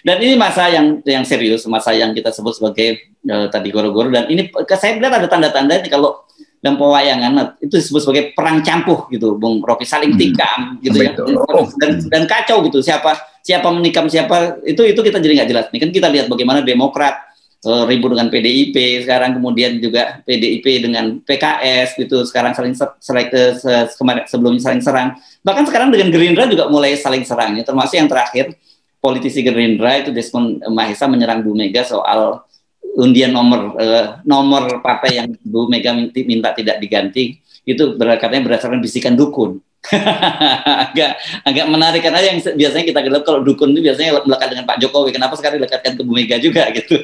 Dan ini masa yang serius, masa yang kita sebut sebagai tadi goro-goro. Dan ini saya lihat ada tanda-tanda ini kalau dalam pewayangan itu disebut sebagai perang campuh gitu, Bung Rocky, saling tikam gitu ya, dan kacau gitu. Siapa menikam siapa itu kita jadi nggak jelas. Ini kan kita lihat bagaimana Demokrat ribut dengan PDIP sekarang, kemudian juga PDIP dengan PKS gitu, sekarang sebelumnya saling serang. Bahkan sekarang dengan Gerindra juga mulai saling serang. Ya. Termasuk yang terakhir politisi Gerindra itu Desmond Mahesa menyerang Bu Mega soal undian nomor partai yang Bu Mega minta tidak diganti, itu katanya berdasarkan bisikan dukun. agak menarik karena yang biasanya kita gelap kalau dukun itu biasanya melekat dengan Pak Jokowi, kenapa sekarang dilekatkan ke Bu Mega juga gitu.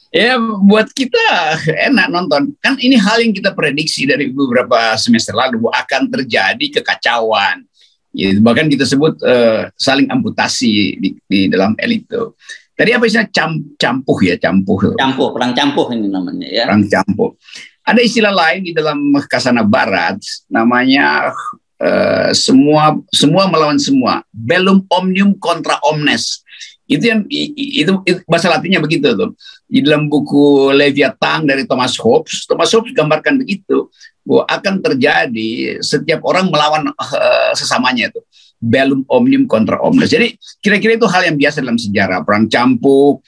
Ya buat kita enak nonton, kan ini hal yang kita prediksi dari beberapa semester lalu akan terjadi kekacauan. Ya, bahkan kita sebut saling amputasi di dalam elit itu. Tadi apa istilah campuh ya, perang campuh ini namanya ya. Perang campuh. Ada istilah lain di dalam Khazanah Barat namanya semua melawan semua, bellum omnium contra omnes. Itu bahasa Latinnya begitu tuh. Di dalam buku Leviathan dari Thomas Hobbes gambarkan begitu, bahwa akan terjadi setiap orang melawan sesamanya itu. Bellum omnium contra omnes. Jadi kira-kira itu hal yang biasa dalam sejarah. Perang campuh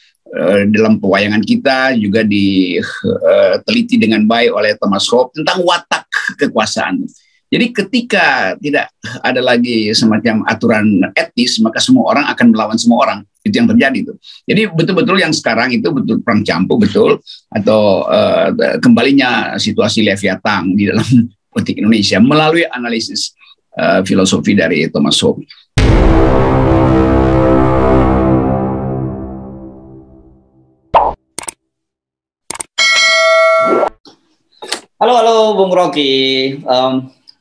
dalam pewayangan kita juga diteliti dengan baik oleh Thomas Hobbes tentang watak kekuasaan. Jadi ketika tidak ada lagi semacam aturan etis, maka semua orang akan melawan semua orang. Itu yang terjadi itu. Jadi betul-betul yang sekarang itu betul perang campuh betul, atau kembalinya situasi Leviathan di dalam politik Indonesia melalui analisis filosofi dari Thomas Hobbes. Halo Bung Rocky.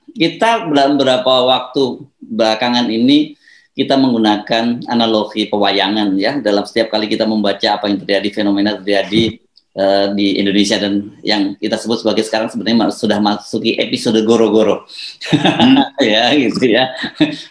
Kita dalam beberapa waktu belakangan ini kita menggunakan analogi pewayangan ya dalam setiap kali kita membaca apa yang terjadi, fenomena terjadi di Indonesia dan yang kita sebut sebagai sekarang sebenarnya sudah masuki episode goro-goro. Ya gitu ya.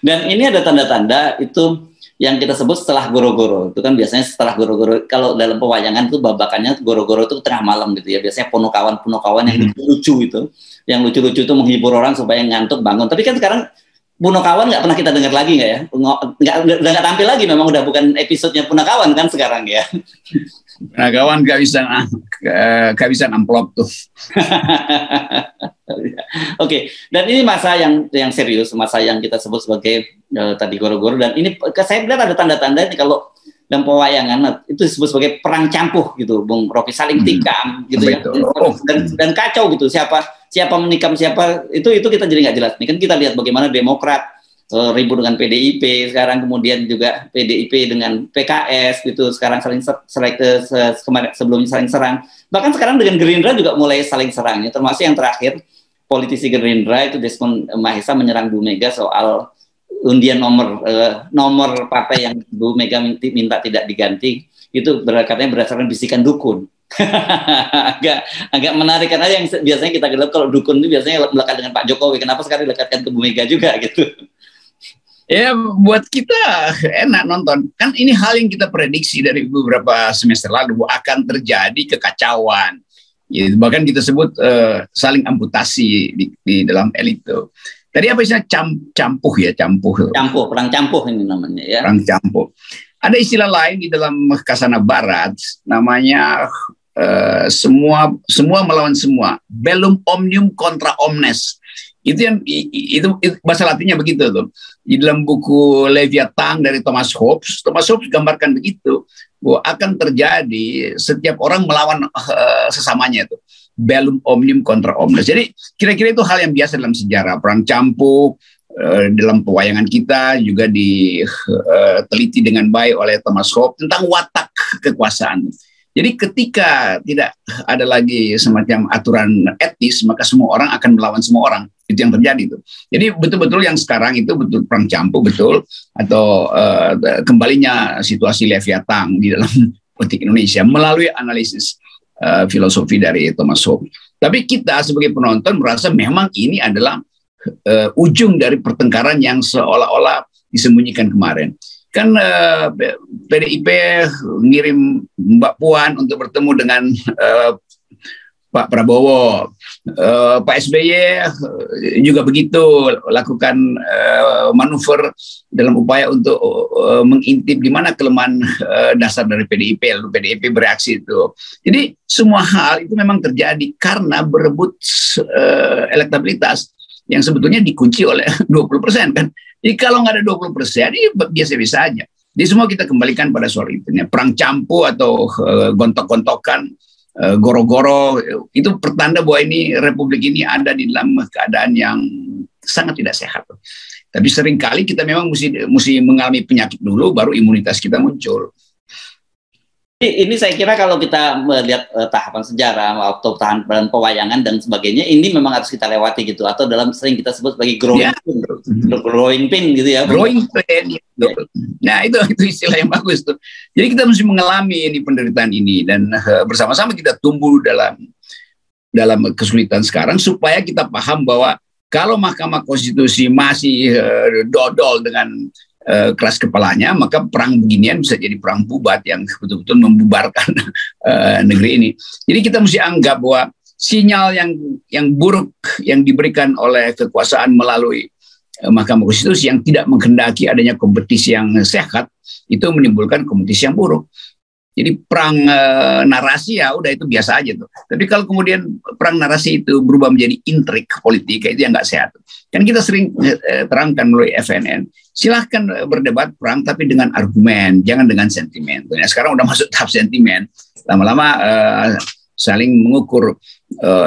Dan ini ada tanda-tanda itu yang kita sebut setelah goro-goro. Itu kan biasanya setelah goro-goro, kalau dalam pewayangan itu babakannya goro-goro itu tengah malam gitu ya. Biasanya punokawan yang lucu-lucu itu. Yang lucu-lucu itu menghibur orang supaya ngantuk bangun. Tapi kan sekarang Punakawan nggak pernah kita dengar lagi nggak ya? Nggak tampil lagi, memang udah bukan episodenya Punakawan kan sekarang ya. Punakawan kehabisan amplop tuh. Oke, dan ini masa yang serius, masa yang kita sebut sebagai tadi goro-goro. Dan ini saya lihat ada tanda-tanda ini kalau dalam pewayangan itu disebut sebagai perang campuh gitu, Bung Rocky, saling tikam gitu ya, dan kacau gitu. Siapa menikam siapa itu kita jadi nggak jelas. Ini kan kita lihat bagaimana Demokrat ribut dengan PDIP sekarang, kemudian juga PDIP dengan PKS gitu, sekarang sebelumnya saling serang. Bahkan sekarang dengan Gerindra juga mulai saling serang. Ya. Termasuk yang terakhir politisi Gerindra itu Desmond Mahesa menyerang Bu Mega soal undian nomor partai yang Bu Mega minta tidak diganti, itu katanya berdasarkan bisikan dukun. agak menarik karena yang biasanya kita gelap kalau dukun itu biasanya melekat dengan Pak Jokowi, kenapa sekarang dilekatkan ke Bu Mega juga gitu. Ya buat kita enak nonton, kan ini hal yang kita prediksi dari beberapa semester lalu akan terjadi kekacauan. Ya, bahkan kita sebut saling amputasi di dalam elit itu. Tadi apa istilah campuh ya, perang campuh ini namanya ya. Perang campuh. Ada istilah lain di dalam Khazanah Barat namanya semua melawan semua, bellum omnium contra omnes. Itu bahasa Latinnya begitu tuh. Di dalam buku Leviathan dari Thomas Hobbes gambarkan begitu, bahwa akan terjadi setiap orang melawan sesamanya itu. Bellum omnium contra omnes. Jadi kira-kira itu hal yang biasa dalam sejarah. Perang campuh dalam pewayangan kita juga diteliti dengan baik oleh Thomas Hobbes tentang watak kekuasaan. Jadi ketika tidak ada lagi semacam aturan etis, maka semua orang akan melawan semua orang. Itu yang terjadi itu. Jadi betul-betul yang sekarang itu betul perang campuh betul, atau kembalinya situasi Leviathan di dalam politik Indonesia melalui analisis filosofi dari Thomas Hobbes. Tapi kita sebagai penonton merasa memang ini adalah ujung dari pertengkaran yang seolah-olah disembunyikan kemarin. Kan PDIP ngirim Mbak Puan untuk bertemu dengan Pak Prabowo, Pak SBY juga begitu, lakukan manuver dalam upaya untuk mengintip di mana kelemahan dasar dari PDIP, lalu PDIP bereaksi itu. Jadi semua hal itu memang terjadi karena berebut elektabilitas yang sebetulnya dikunci oleh 20% kan. Jadi kalau nggak ada 20%, ini biasa-biasa aja. Jadi semua kita kembalikan pada soal itu. Perang campu atau gontok-gontokan, goro-goro, itu pertanda bahwa ini republik ini ada di dalam keadaan yang sangat tidak sehat. Tapi seringkali kita memang mesti mengalami penyakit dulu, baru imunitas kita muncul. Ini saya kira kalau kita melihat tahapan sejarah atau tahapan pewayangan dan sebagainya, ini memang harus kita lewati gitu, atau dalam sering kita sebut sebagai growing pain gitu ya. Growing pain. Ya. Nah itu istilah yang bagus tuh. Jadi kita mesti mengalami ini penderitaan ini dan bersama-sama kita tumbuh dalam kesulitan sekarang supaya kita paham bahwa kalau Mahkamah Konstitusi masih dodol dengan keras kepalanya, maka perang beginian bisa jadi perang bubat yang betul-betul membubarkan negeri ini. Jadi kita mesti anggap bahwa sinyal yang buruk yang diberikan oleh kekuasaan melalui Mahkamah Konstitusi yang tidak menghendaki adanya kompetisi yang sehat, itu menimbulkan kompetisi yang buruk. Jadi perang narasi ya udah itu biasa aja tuh. Tapi kalau kemudian perang narasi itu berubah menjadi intrik politik, itu yang nggak sehat. Kan kita sering terangkan melalui FNN, silahkan berdebat perang tapi dengan argumen, jangan dengan sentimen. Nah, sekarang udah masuk tahap sentimen, lama-lama saling mengukur.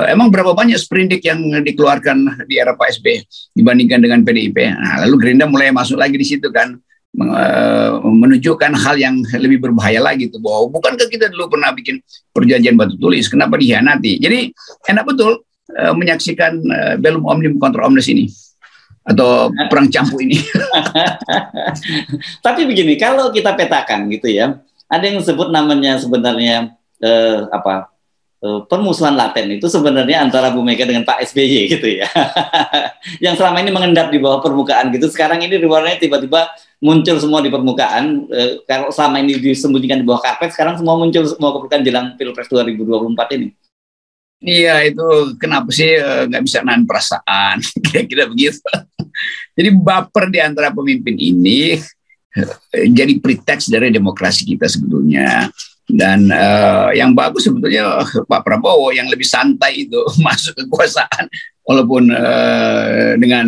Emang berapa banyak sprindik yang dikeluarkan di era Pak SBY dibandingkan dengan PDIP. Nah, lalu Gerindra mulai masuk lagi di situ kan, menunjukkan hal yang lebih berbahaya lagi tuh, bahwa bukankah kita dulu pernah bikin perjanjian batu tulis, kenapa dikhianati. Jadi enak betul menyaksikan bellum omnium contra omnes ini atau perang campu ini. Tapi begini, kalau kita petakan gitu ya, ada yang sebut namanya sebenarnya permusuhan laten itu sebenarnya antara Bu Mega dengan Pak SBY gitu ya. Yang selama ini mengendap di bawah permukaan gitu, sekarang ini riwayatnya tiba-tiba muncul semua di permukaan. Kalau selama ini disembunyikan di bawah karpet, sekarang semua muncul semua ke permukaan jelang Pilpres 2024 ini. Iya, itu kenapa sih nggak bisa nahan perasaan, kira-kira begitu. Jadi baper di antara pemimpin ini jadi preteks dari demokrasi kita sebetulnya. Dan yang bagus sebetulnya Pak Prabowo yang lebih santai itu masuk kekuasaan, walaupun dengan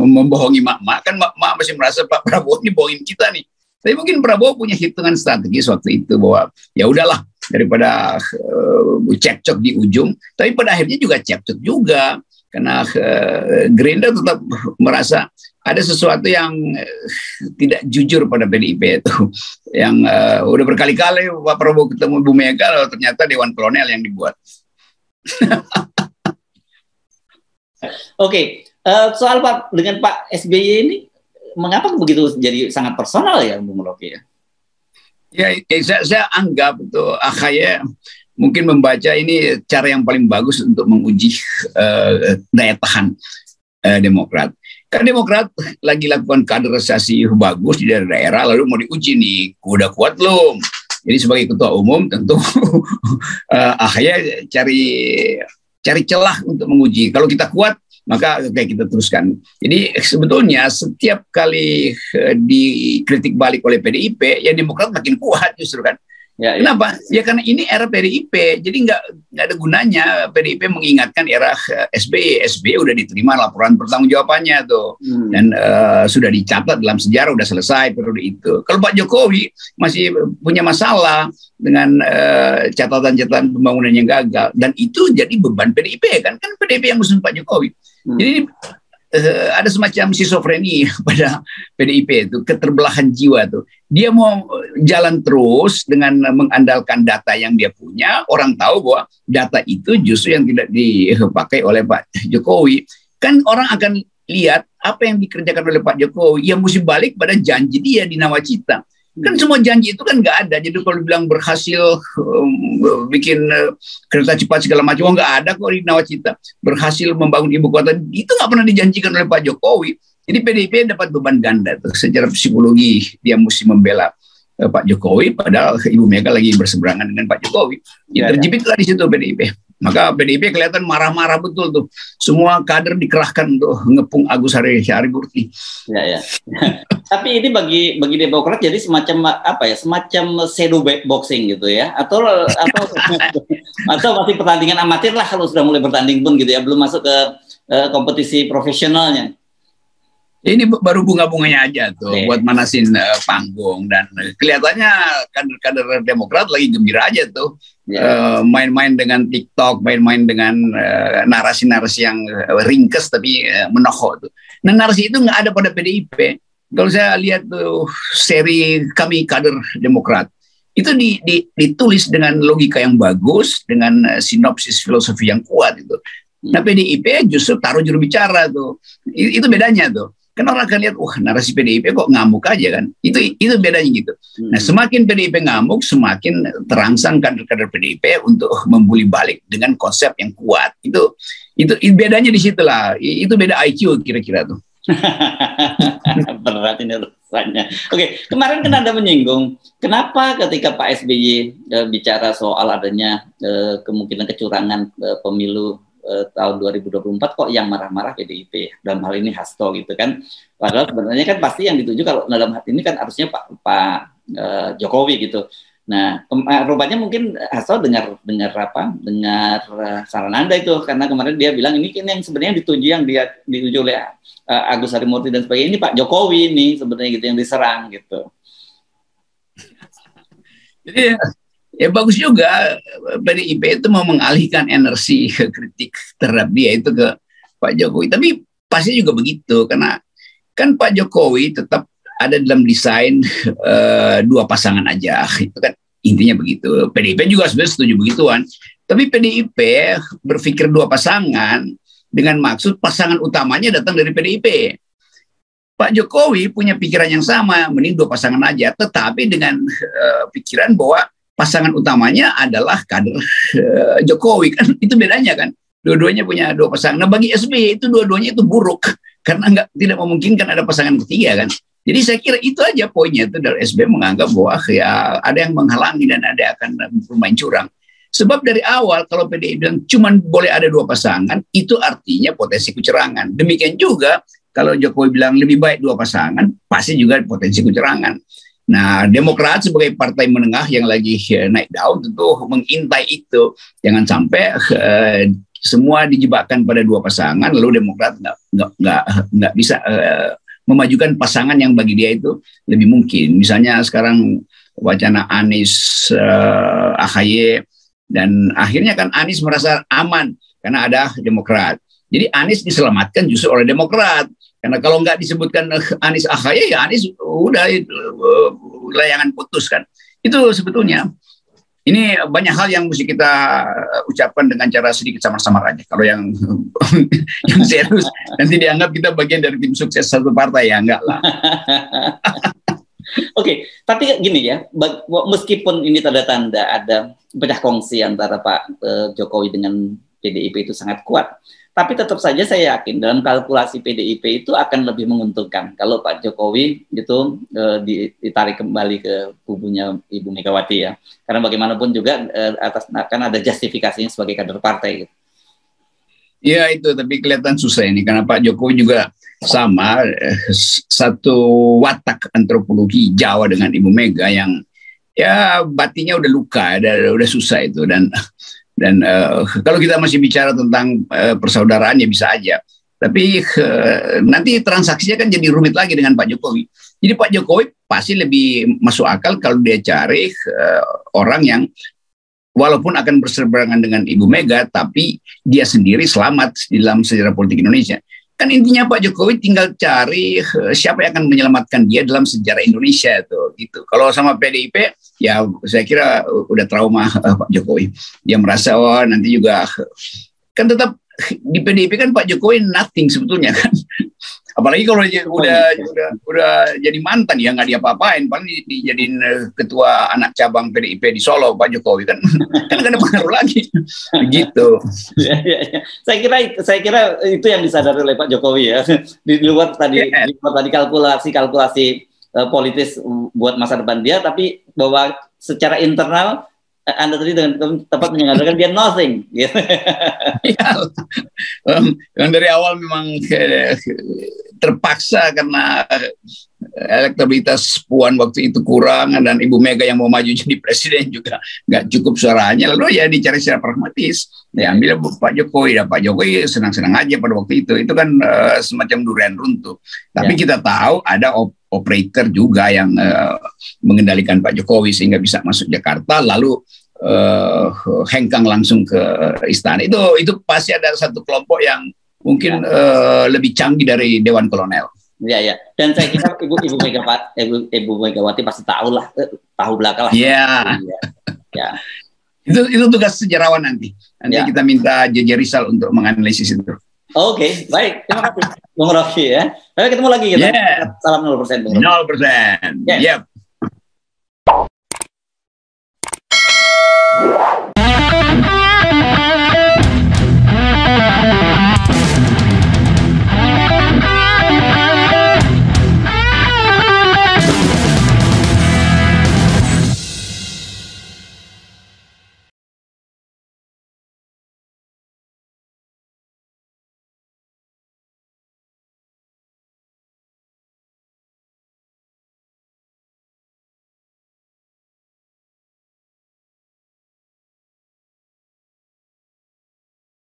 membohongi mak-mak, kan mak-mak masih merasa Pak Prabowo ini bohongin kita nih. Tapi mungkin Prabowo punya hitungan strategis waktu itu bahwa ya udahlah daripada cekcok di ujung, tapi pada akhirnya juga cekcok juga karena Gerindra tetap merasa ada sesuatu yang tidak jujur pada PDIP itu, yang udah berkali-kali Pak Prabowo ketemu Bu Mega, ternyata Dewan Kolonel yang dibuat. Oke, soal Pak dengan Pak SBY ini, mengapa begitu jadi sangat personal ya, Bung Rocky ya? Ya, saya anggap itu AHY mungkin membaca ini cara yang paling bagus untuk menguji daya tahan Demokrat. Kan Demokrat lagi lakukan kaderisasi bagus di daerah, lalu mau diuji nih, udah kuat belum? Jadi sebagai ketua umum tentu AHY cari celah untuk menguji. Kalau kita kuat, maka kayak kita teruskan. Jadi sebetulnya setiap kali dikritik balik oleh PDIP, ya Demokrat makin kuat justru kan. Ya, kenapa? Ya karena ini era PDIP, jadi nggak ada gunanya PDIP mengingatkan era SBY. SBY udah diterima laporan pertanggungjawabannya tuh, dan sudah dicatat dalam sejarah, udah selesai periode itu. Kalau Pak Jokowi masih punya masalah dengan catatan-catatan pembangunan yang gagal, dan itu jadi beban PDIP kan PDIP yang ngusung Pak Jokowi. Jadi ada semacam schizofreni pada PDIP itu, keterbelahan jiwa tuh. Dia mau jalan terus dengan mengandalkan data yang dia punya. Orang tahu bahwa data itu justru yang tidak dipakai oleh Pak Jokowi. Kan orang akan lihat apa yang dikerjakan oleh Pak Jokowi, yang mesti balik pada janji dia di Nawacita. Kan semua janji itu kan nggak ada. Jadi kalau bilang berhasil bikin kereta cepat segala macam, nggak ada kok di Nawacita. Berhasil membangun ibu kota, itu nggak pernah dijanjikan oleh Pak Jokowi. Jadi PDIP dapat beban ganda tuh. Secara psikologi dia mesti membela Pak Jokowi, padahal Ibu Mega lagi berseberangan dengan Pak Jokowi. Terjepitlah di situ PDIP. Maka PDIP kelihatan marah-marah betul tuh. Semua kader dikerahkan untuk ngepung Agus Harimurti. Ya. Tapi ini bagi Demokrat jadi semacam apa ya? Semacam shadow boxing gitu ya? Atau masih pertandingan amatir lah kalau sudah mulai bertanding pun gitu ya, belum masuk ke kompetisi profesionalnya. Ini baru bunga-bunganya aja tuh, buat manasin panggung, dan kelihatannya kader-kader Demokrat lagi gembira aja tuh, main-main dengan TikTok, main-main dengan narasi-narasi yang ringkes tapi menohok tuh. Nah, narasi itu nggak ada pada PDIP. Kalau saya lihat tuh seri kami kader Demokrat itu ditulis dengan logika yang bagus, dengan sinopsis filosofi yang kuat itu. Nah, PDIP justru taruh juru bicara tuh, itu bedanya tuh. Kan orang akan lihat, wah narasi PDIP kok ngamuk aja kan. Itu bedanya gitu. Nah, semakin PDIP ngamuk, semakin terangsang kader-kader PDIP untuk membuli balik dengan konsep yang kuat. Itu bedanya di situ lah. Itu beda IQ kira-kira tuh. Berat ini urusannya. Oke, kemarin kan Anda menyinggung, kenapa ketika Pak SBY bicara soal adanya kemungkinan kecurangan pemilu tahun 2024 kok yang marah-marah PDIP, dalam hal ini Hasto gitu kan. Padahal sebenarnya kan pasti yang dituju kalau dalam hati ini kan harusnya Pak Jokowi gitu. Nah, rupanya mungkin Hasto dengar saran Anda itu, karena kemarin dia bilang ini yang sebenarnya dituju oleh Agus Harimurti dan sebagainya, ini Pak Jokowi ini sebenarnya gitu yang diserang gitu. Jadi ya bagus juga PDIP itu mau mengalihkan energi kritik terhadap dia itu ke Pak Jokowi. Tapi pasti juga begitu, karena kan Pak Jokowi tetap ada dalam desain dua pasangan aja. Itu kan intinya begitu. PDIP juga sebenarnya setuju begituan. Tapi PDIP berpikir dua pasangan dengan maksud pasangan utamanya datang dari PDIP. Pak Jokowi punya pikiran yang sama, mending dua pasangan aja. Tetapi dengan pikiran bahwa pasangan utamanya adalah kader Jokowi, kan itu bedanya kan. Dua-duanya punya dua pasangan. Nah, bagi SBY itu dua-duanya itu buruk karena tidak memungkinkan ada pasangan ketiga kan. Jadi saya kira itu aja poinnya itu, dari SBY menganggap bahwa ya ada yang menghalangi dan ada akan bermain curang. Sebab dari awal kalau PDI bilang cuma boleh ada dua pasangan, itu artinya potensi kecurangan. Demikian juga kalau Jokowi bilang lebih baik dua pasangan, pasti juga potensi kecurangan. Nah, Demokrat sebagai partai menengah yang lagi naik daun tentu mengintai itu. Jangan sampai semua dijebakkan pada dua pasangan, lalu Demokrat nggak bisa memajukan pasangan yang bagi dia itu lebih mungkin. Misalnya sekarang wacana Anies AHY, dan akhirnya kan Anies merasa aman karena ada Demokrat. Jadi Anies diselamatkan justru oleh Demokrat. Karena kalau nggak disebutkan Anies AHY, ya Anies udah layangan putus kan. Itu sebetulnya. Ini banyak hal yang mesti kita ucapkan dengan cara sedikit samar-samar aja. Kalau yang serius, nanti dianggap kita bagian dari tim sukses satu partai, ya enggak lah. Oke, tapi gini ya, meskipun ini tanda-tanda ada pecah kongsi antara Pak Jokowi dengan PDIP itu sangat kuat, tapi tetap saja saya yakin dalam kalkulasi PDIP itu akan lebih menguntungkan kalau Pak Jokowi itu ditarik kembali ke kubunya Ibu Megawati ya. Karena bagaimanapun juga akan ada justifikasinya sebagai kader partai. Gitu. Ya itu, tapi kelihatan susah ini karena Pak Jokowi juga sama satu watak antropologi Jawa dengan Ibu Mega yang ya batinnya udah luka, udah susah itu. Dan kalau kita masih bicara tentang persaudaraan ya bisa aja. Tapi nanti transaksinya kan jadi rumit lagi dengan Pak Jokowi. Jadi Pak Jokowi pasti lebih masuk akal kalau dia cari orang yang walaupun akan berseberangan dengan Ibu Mega, tapi dia sendiri selamat di dalam sejarah politik Indonesia. Kan intinya Pak Jokowi tinggal cari siapa yang akan menyelamatkan dia dalam sejarah Indonesia tuh gitu. Kalau sama PDIP ya saya kira udah trauma Pak Jokowi. Dia merasa nanti juga kan tetap di PDIP kan Pak Jokowi nothing sebetulnya kan. Apalagi kalau udah jadi mantan ya nggak diapa-apain, paling dijadiin ketua anak cabang PDIP di Solo Pak Jokowi kan kan nggak ada pengaruh lagi gitu. Saya kira itu yang disadari oleh Pak Jokowi ya di luar tadi kalkulasi politis buat masa depan dia, tapi bahwa secara internal Anda tadi dengan tepat menyatakan dia nothing. Gitu. Ya, yang dari awal memang terpaksa karena elektabilitas Puan waktu itu kurang dan Ibu Mega yang mau maju jadi presiden juga nggak cukup suaranya, lalu ya dicari secara pragmatis. Ya ambil Pak Jokowi, dan Pak Jokowi senang-senang aja pada waktu itu kan semacam durian runtuh. Tapi kita tahu ada operator juga yang mengendalikan Pak Jokowi sehingga bisa masuk Jakarta lalu hengkang langsung ke istana. Itu pasti ada satu kelompok yang mungkin lebih canggih dari Dewan Kolonel. Ya. Dan saya kira Ibu Megawati pasti tahu belakang lah. Iya. Ya. Itu tugas sejarawan nanti. Kita minta JJ Rizal untuk menganalisis itu. Oke, baik. Terima kasih, Bung Rocky ya. Sampai ketemu lagi kita. Salam 0%. 0%. Yep.